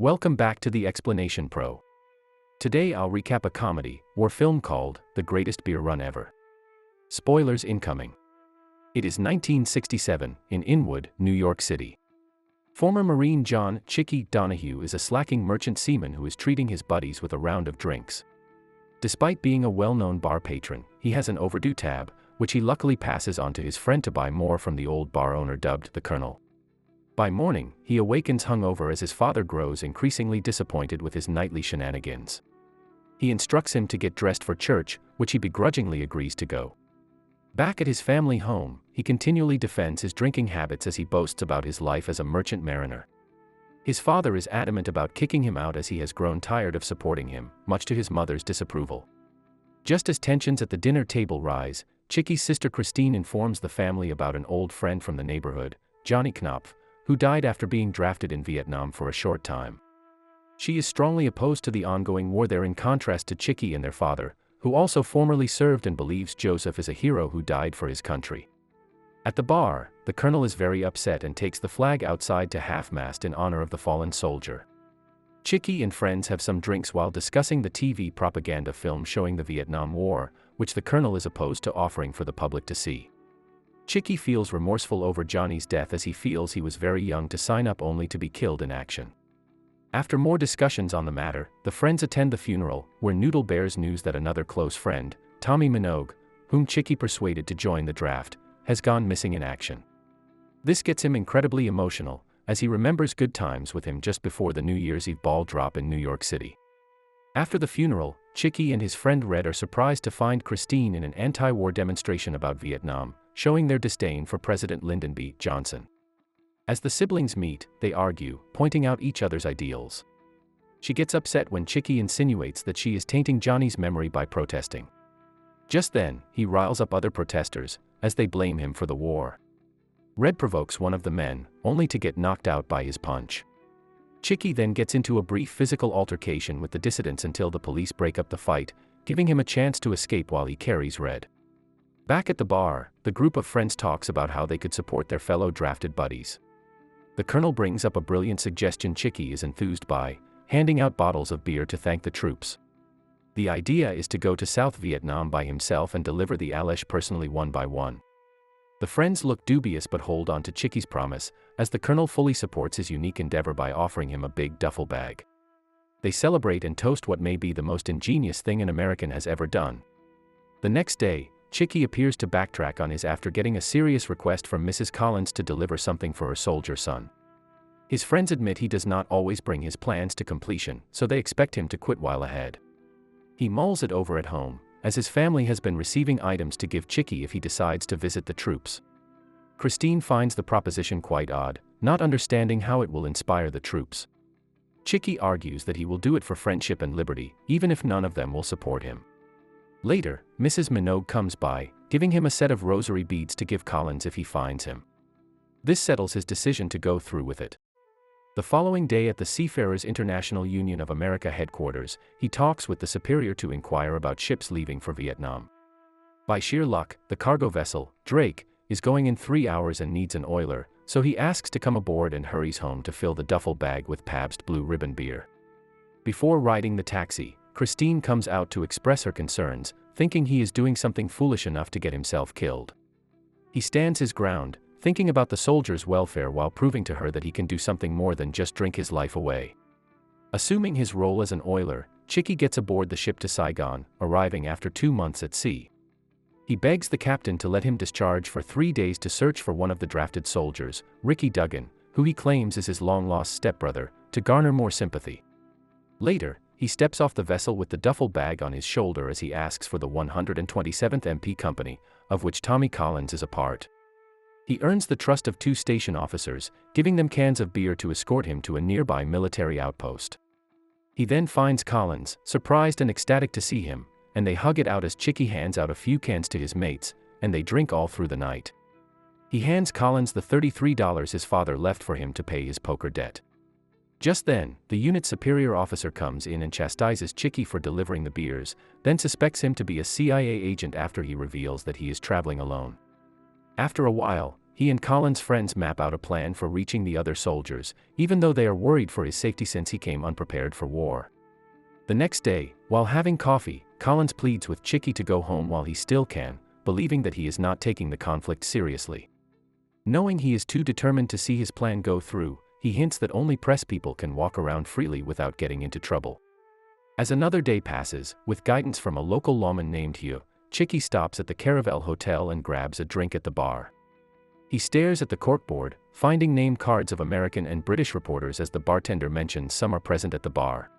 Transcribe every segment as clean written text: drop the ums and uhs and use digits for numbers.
Welcome back to the Explanation Pro. Today I'll recap a comedy or film called The Greatest Beer Run Ever. Spoilers incoming. It is 1967 in Inwood, New York City. Former Marine John "Chicky" Donahue is a slacking merchant seaman who is treating his buddies with a round of drinks. Despite being a well-known bar patron, he has an overdue tab, which he luckily passes on to his friend to buy more from the old bar owner dubbed the Colonel. By morning, he awakens hungover as his father grows increasingly disappointed with his nightly shenanigans. He instructs him to get dressed for church, which he begrudgingly agrees to go. Back at his family home, he continually defends his drinking habits as he boasts about his life as a merchant mariner. His father is adamant about kicking him out as he has grown tired of supporting him, much to his mother's disapproval. Just as tensions at the dinner table rise, Chicky's sister Christine informs the family about an old friend from the neighborhood, Johnny Knopf, who died after being drafted in Vietnam for a short time. She is strongly opposed to the ongoing war there in contrast to Chicky and their father, who also formerly served and believes Joseph is a hero who died for his country. At the bar, the Colonel is very upset and takes the flag outside to half-mast in honor of the fallen soldier. Chicky and friends have some drinks while discussing the TV propaganda film showing the Vietnam War, which the Colonel is opposed to offering for the public to see. Chicky feels remorseful over Johnny's death as he feels he was very young to sign up only to be killed in action. After more discussions on the matter, the friends attend the funeral, where Noodle bears news that another close friend, Tommy Minogue, whom Chicky persuaded to join the draft, has gone missing in action. This gets him incredibly emotional, as he remembers good times with him just before the New Year's Eve ball drop in New York City. After the funeral, Chicky and his friend Red are surprised to find Christine in an anti-war demonstration about Vietnam, showing their disdain for President Lyndon B. Johnson. As the siblings meet, they argue, pointing out each other's ideals. She gets upset when Chicky insinuates that she is tainting Johnny's memory by protesting. Just then, he riles up other protesters, as they blame him for the war. Red provokes one of the men, only to get knocked out by his punch. Chicky then gets into a brief physical altercation with the dissidents until the police break up the fight, giving him a chance to escape while he carries Red. Back at the bar, the group of friends talks about how they could support their fellow drafted buddies. The Colonel brings up a brilliant suggestion Chicky is enthused by, handing out bottles of beer to thank the troops. The idea is to go to South Vietnam by himself and deliver the Alesh personally one by one. The friends look dubious but hold on to Chicky's promise, as the Colonel fully supports his unique endeavor by offering him a big duffel bag. They celebrate and toast what may be the most ingenious thing an American has ever done. The next day, Chicky appears to backtrack on his after getting a serious request from Mrs. Collins to deliver something for her soldier son. His friends admit he does not always bring his plans to completion, so they expect him to quit while ahead. He mulls it over at home, as his family has been receiving items to give Chicky if he decides to visit the troops. Christine finds the proposition quite odd, not understanding how it will inspire the troops. Chicky argues that he will do it for friendship and liberty, even if none of them will support him. Later, Mrs. Minogue comes by, giving him a set of rosary beads to give Collins if he finds him. This settles his decision to go through with it. The following day at the Seafarers International Union of America headquarters, he talks with the superior to inquire about ships leaving for Vietnam. By sheer luck, the cargo vessel, Drake, is going in 3 hours and needs an oiler, so he asks to come aboard and hurries home to fill the duffel bag with Pabst Blue Ribbon beer. Before riding the taxi, Christine comes out to express her concerns, thinking he is doing something foolish enough to get himself killed. He stands his ground, thinking about the soldiers' welfare while proving to her that he can do something more than just drink his life away. Assuming his role as an oiler, Chicky gets aboard the ship to Saigon, arriving after 2 months at sea. He begs the captain to let him discharge for 3 days to search for one of the drafted soldiers, Ricky Duggan, who he claims is his long-lost stepbrother, to garner more sympathy. Later, he steps off the vessel with the duffel bag on his shoulder as he asks for the 127th MP Company, of which Tommy Collins is a part. He earns the trust of 2 station officers, giving them cans of beer to escort him to a nearby military outpost. He then finds Collins, surprised and ecstatic to see him, and they hug it out as Chicky hands out a few cans to his mates, and they drink all through the night. He hands Collins the $33 his father left for him to pay his poker debt. Just then, the unit's superior officer comes in and chastises Chicky for delivering the beers, then suspects him to be a CIA agent after he reveals that he is traveling alone. After a while, he and Colin's friends map out a plan for reaching the other soldiers, even though they are worried for his safety since he came unprepared for war. The next day, while having coffee, Collins pleads with Chicky to go home while he still can, believing that he is not taking the conflict seriously. Knowing he is too determined to see his plan go through, he hints that only press people can walk around freely without getting into trouble. As another day passes, with guidance from a local lawman named Hugh, Chicky stops at the Caravel Hotel and grabs a drink at the bar. He stares at the corkboard, finding name cards of American and British reporters as the bartender mentions some are present at the bar.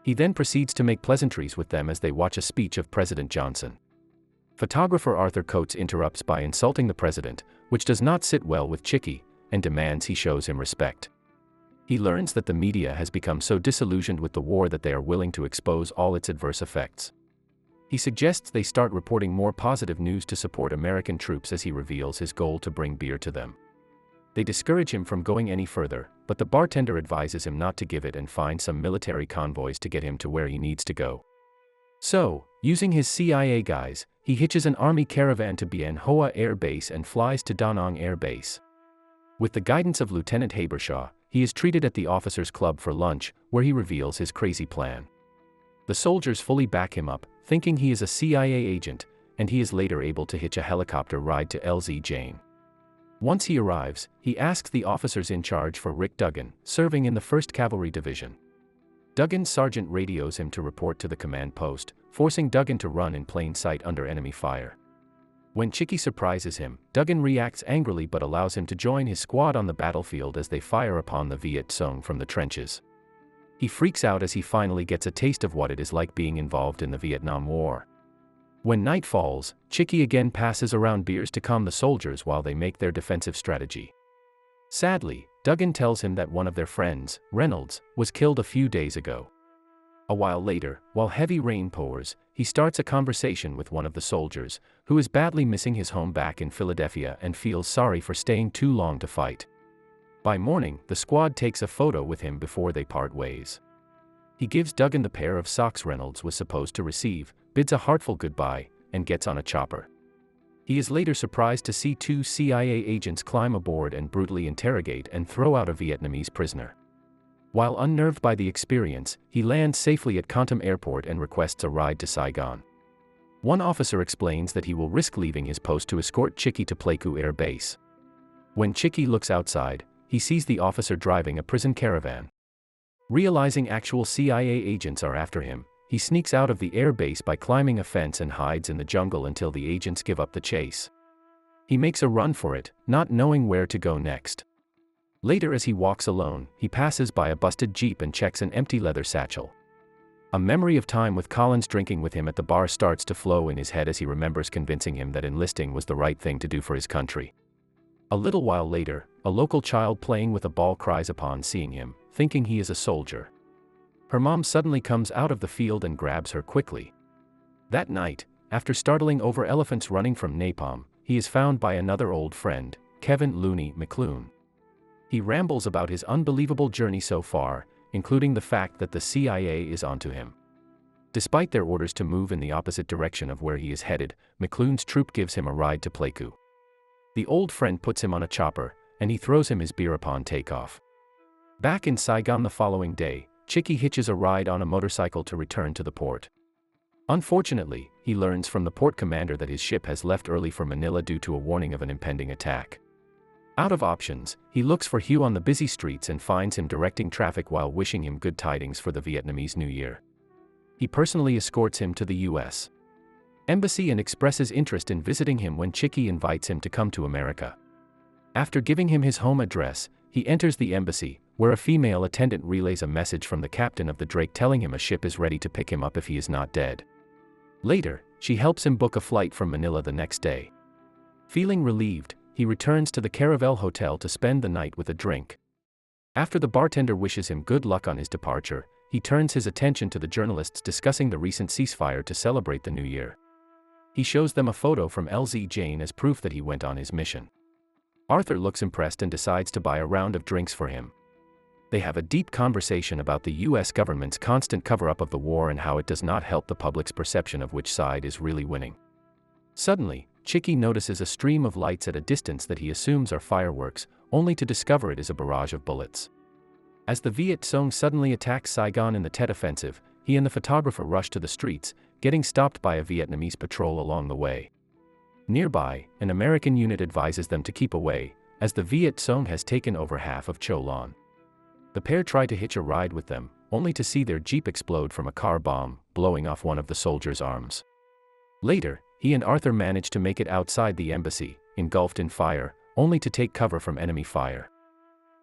He then proceeds to make pleasantries with them as they watch a speech of President Johnson. Photographer Arthur Coates interrupts by insulting the president, which does not sit well with Chicky, and demands he shows him respect. He learns that the media has become so disillusioned with the war that they are willing to expose all its adverse effects. He suggests they start reporting more positive news to support American troops as he reveals his goal to bring beer to them. They discourage him from going any further, but the bartender advises him not to give it and find some military convoys to get him to where he needs to go. So, using his CIA guys, he hitches an army caravan to Bien Hoa Air Base and flies to Da Nang Air Base. With the guidance of Lieutenant Habershaw, he is treated at the officers' club for lunch, where he reveals his crazy plan. The soldiers fully back him up, thinking he is a CIA agent, and he is later able to hitch a helicopter ride to LZ Jane. Once he arrives, he asks the officers in charge for Rick Duggan, serving in the 1st Cavalry Division. Duggan's sergeant radios him to report to the command post, forcing Duggan to run in plain sight under enemy fire. When Chicky surprises him, Duggan reacts angrily but allows him to join his squad on the battlefield as they fire upon the Viet Cong from the trenches. He freaks out as he finally gets a taste of what it is like being involved in the Vietnam War. When night falls, Chicky again passes around beers to calm the soldiers while they make their defensive strategy. Sadly, Duggan tells him that one of their friends, Reynolds, was killed a few days ago. A while later, while heavy rain pours, he starts a conversation with one of the soldiers, who is badly missing his home back in Philadelphia and feels sorry for staying too long to fight. By morning, the squad takes a photo with him before they part ways. He gives Duggan the pair of socks Reynolds was supposed to receive, bids a heartful goodbye, and gets on a chopper. He is later surprised to see 2 CIA agents climb aboard and brutally interrogate and throw out a Vietnamese prisoner. While unnerved by the experience, he lands safely at Kontum Airport and requests a ride to Saigon. One officer explains that he will risk leaving his post to escort Chicky to Pleiku Air Base. When Chicky looks outside, he sees the officer driving a prison caravan. Realizing actual CIA agents are after him, he sneaks out of the air base by climbing a fence and hides in the jungle until the agents give up the chase. He makes a run for it, not knowing where to go next. Later, as he walks alone, he passes by a busted Jeep and checks an empty leather satchel. A memory of time with Collins drinking with him at the bar starts to flow in his head as he remembers convincing him that enlisting was the right thing to do for his country. A little while later, a local child playing with a ball cries upon seeing him, thinking he is a soldier. Her mom suddenly comes out of the field and grabs her quickly. That night, after startling over elephants running from napalm, he is found by another old friend, Kevin Looney McClune. He rambles about his unbelievable journey so far, including the fact that the CIA is onto him. Despite their orders to move in the opposite direction of where he is headed, McClune's troop gives him a ride to Pleiku. The old friend puts him on a chopper, and he throws him his beer upon takeoff. Back in Saigon the following day, Chicky hitches a ride on a motorcycle to return to the port. Unfortunately, he learns from the port commander that his ship has left early for Manila due to a warning of an impending attack. Out of options, he looks for Hugh on the busy streets and finds him directing traffic while wishing him good tidings for the Vietnamese New Year. He personally escorts him to the U.S. Embassy and expresses interest in visiting him when Chicky invites him to come to America. After giving him his home address, he enters the embassy, where a female attendant relays a message from the captain of the Drake telling him a ship is ready to pick him up if he is not dead. Later, she helps him book a flight from Manila the next day. Feeling relieved, he returns to the Caravel Hotel to spend the night with a drink. After the bartender wishes him good luck on his departure, he turns his attention to the journalists discussing the recent ceasefire to celebrate the new year. He shows them a photo from LZ Jane as proof that he went on his mission. Arthur looks impressed and decides to buy a round of drinks for him. They have a deep conversation about the US government's constant cover-up of the war and how it does not help the public's perception of which side is really winning. Suddenly, Chicky notices a stream of lights at a distance that he assumes are fireworks, only to discover it is a barrage of bullets. As the Viet Cong suddenly attacks Saigon in the Tet Offensive, he and the photographer rush to the streets, getting stopped by a Vietnamese patrol along the way. Nearby, an American unit advises them to keep away, as the Viet Cong has taken over half of Cho Lan. The pair try to hitch a ride with them, only to see their jeep explode from a car bomb, blowing off one of the soldiers' arms. Later, he and Arthur manage to make it outside the embassy, engulfed in fire, only to take cover from enemy fire.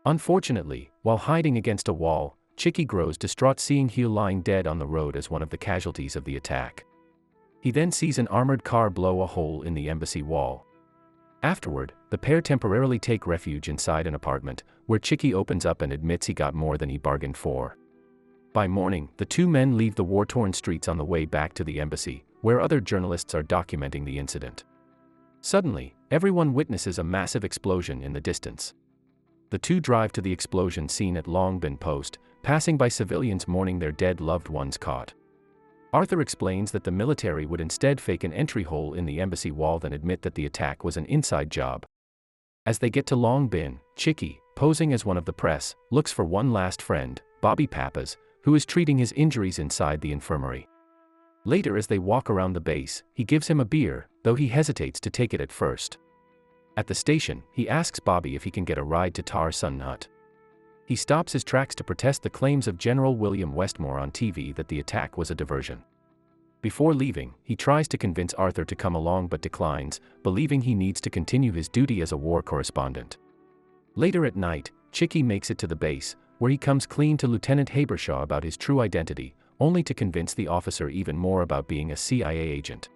Unfortunately, while hiding against a wall, Chicky grows distraught seeing Hugh lying dead on the road as one of the casualties of the attack. He then sees an armored car blow a hole in the embassy wall. Afterward, the pair temporarily take refuge inside an apartment, where Chicky opens up and admits he got more than he bargained for. By morning, the two men leave the war-torn streets on the way back to the embassy, where other journalists are documenting the incident. Suddenly, everyone witnesses a massive explosion in the distance. The two drive to the explosion scene at Long Bin Post, passing by civilians mourning their dead loved ones caught. Arthur explains that the military would instead fake an entry hole in the embassy wall than admit that the attack was an inside job. As they get to Long Bin, Chicky, posing as one of the press, looks for one last friend, Bobby Pappas, who is treating his injuries inside the infirmary. Later, as they walk around the base, he gives him a beer, though he hesitates to take it at first. At the station, he asks Bobby if he can get a ride to Tar Sun Hut. He stops his tracks to protest the claims of General William Westmore on TV that the attack was a diversion. Before leaving, he tries to convince Arthur to come along but declines, believing he needs to continue his duty as a war correspondent. Later at night, Chicky makes it to the base, where he comes clean to Lieutenant Habershaw about his true identity, only to convince the officer even more about being a CIA agent.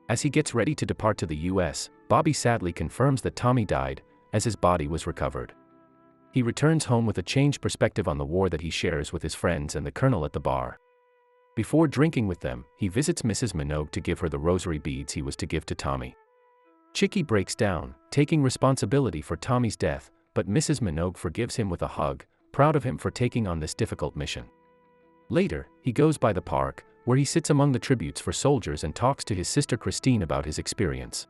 As he gets ready to depart to the US, Bobby sadly confirms that Tommy died, as his body was recovered. He returns home with a changed perspective on the war that he shares with his friends and the colonel at the bar. Before drinking with them, he visits Mrs. Minogue to give her the rosary beads he was to give to Tommy. Chicky breaks down, taking responsibility for Tommy's death, but Mrs. Minogue forgives him with a hug, proud of him for taking on this difficult mission. Later, he goes by the park, where he sits among the tributes for soldiers and talks to his sister Christine about his experience.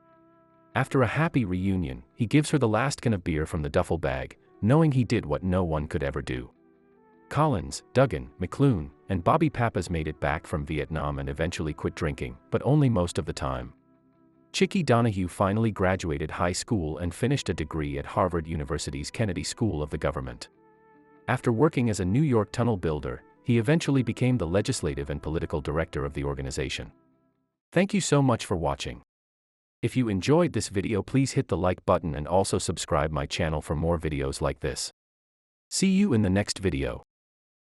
After a happy reunion, he gives her the last can of beer from the duffel bag, knowing he did what no one could ever do. Collins, Duggan, McClune, and Bobby Pappas made it back from Vietnam and eventually quit drinking, but only most of the time. Chicky Donahue finally graduated high school and finished a degree at Harvard University's Kennedy School of the Government. After working as a New York tunnel builder, he eventually became the legislative and political director of the organization. Thank you so much for watching. If you enjoyed this video, please hit the like button and also subscribe my channel for more videos like this. See you in the next video.